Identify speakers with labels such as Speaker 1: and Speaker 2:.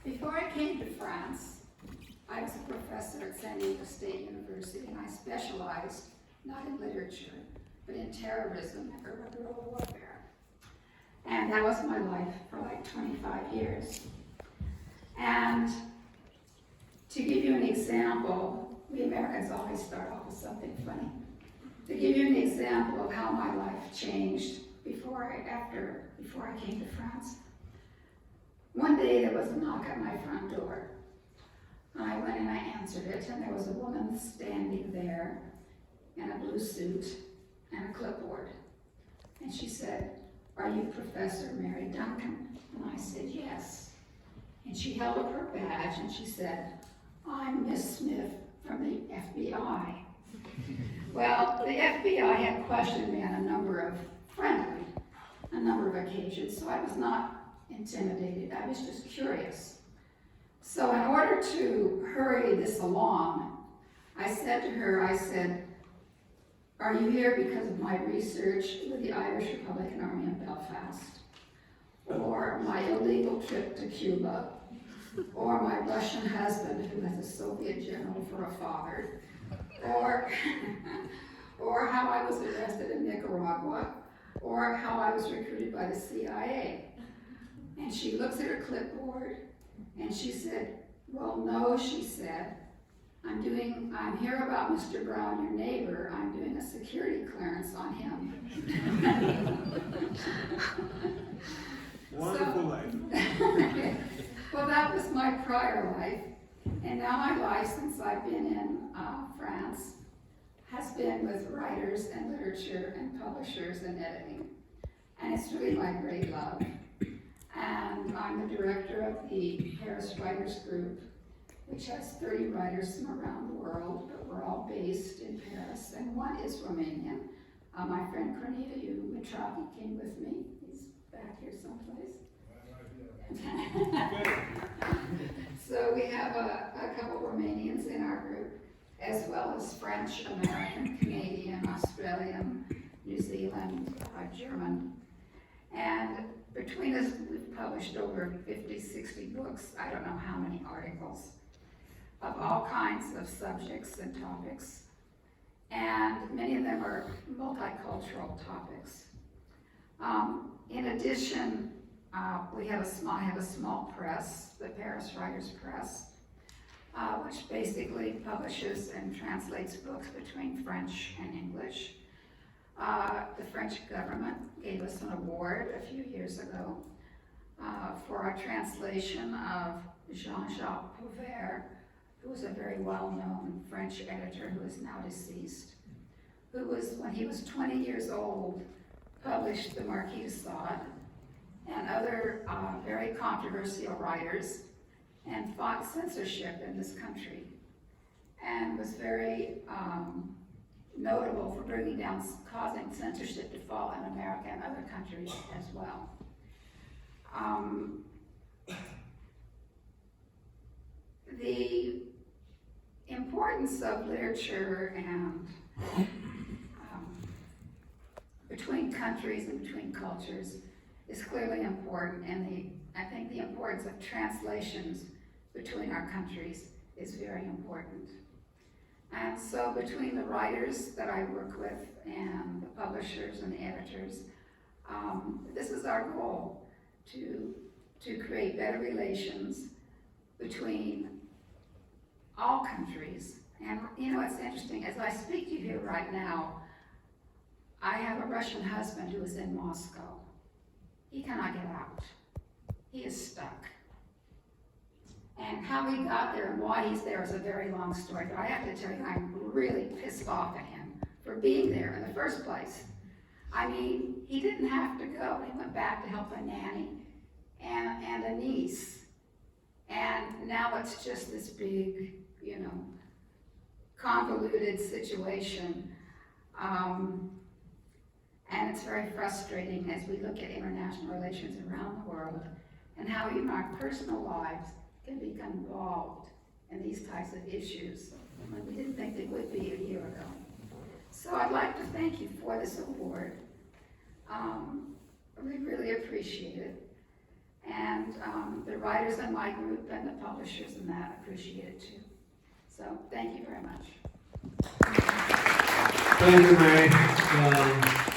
Speaker 1: Before I came to France, I was a professor at San Diego State University, and I specialized not in literature, but in terrorism and guerrilla warfare. And that was my life for like 25 years. And to give you an example, we Americans always start off with something funny. To give you an example of how my life changed before I came to France. One day there was a knock at my front door. I went and I answered it, and there was a woman standing there in a blue suit and a clipboard. And she said, "Are you Professor Mary Duncan?" And I said, "Yes." And she held up her badge and she said, "I'm Miss Smith from the FBI." Well, the FBI had questioned me on a number of occasions, so I was not intimidated. I was just curious. So in order to hurry this along, I said to her, "Are you here because of my research with the Irish Republican Army in Belfast, or my illegal trip to Cuba, or my Russian husband who has a Soviet general for a father, or how I was arrested in Nicaragua, or how I was recruited by the CIA?" And she looks at her clipboard and she said, "Well, no," she said, I'm here about Mr. Brown, your neighbor. I'm doing a security clearance on him."
Speaker 2: Wonderful life.
Speaker 1: Well, that was my prior life. And now my life, since I've been in France, has been with writers and literature and publishers and editing. And it's really my great love. And I'm the director of the Paris Writers Group, which has 30 writers from around the world, but we're all based in Paris, and one is Romanian. My friend Corneliu Mitraki came with me. He's back here someplace. So we have a couple Romanians in our group, as well as French, American, Canadian, Australian, New Zealand, German. And between us, we've published over 50, 60 books, I don't know how many articles, of all kinds of subjects and topics. And many of them are multicultural topics. In addition, I have a small press, the Paris Writers Press, which basically publishes and translates books between French and English. The French government gave us an award a few years ago for our translation of Jean-Jacques Pauvert, who was a very well-known French editor who is now deceased, who was, when he was 20 years old, published The Marquis de Sade and other very controversial writers, and fought censorship in this country, and was very notable for causing censorship to fall in America and other countries as well. The importance of literature and between countries and between cultures is clearly important, and I think the importance of translations between our countries is very important. And so between the writers that I work with and the publishers and the editors, this is our goal, to create better relations between all countries. And you know, it's interesting, as I speak to you here right now, I have a Russian husband who is in Moscow. He cannot get out. He is stuck. And how he got there and why he's there is a very long story, but I have to tell you, I'm really pissed off at him for being there in the first place. I mean, he didn't have to go. He went back to help a nanny and a niece. And now it's just this big, you know, convoluted situation. And it's very frustrating as we look at international relations around the world and how even our personal lives can become involved in these types of issues. And we didn't think they would be a year ago. So I'd like to thank you for this award. We really appreciate it. And the writers in my group and the publishers in that appreciate it too. So thank you very much.
Speaker 2: Thank you, Mary.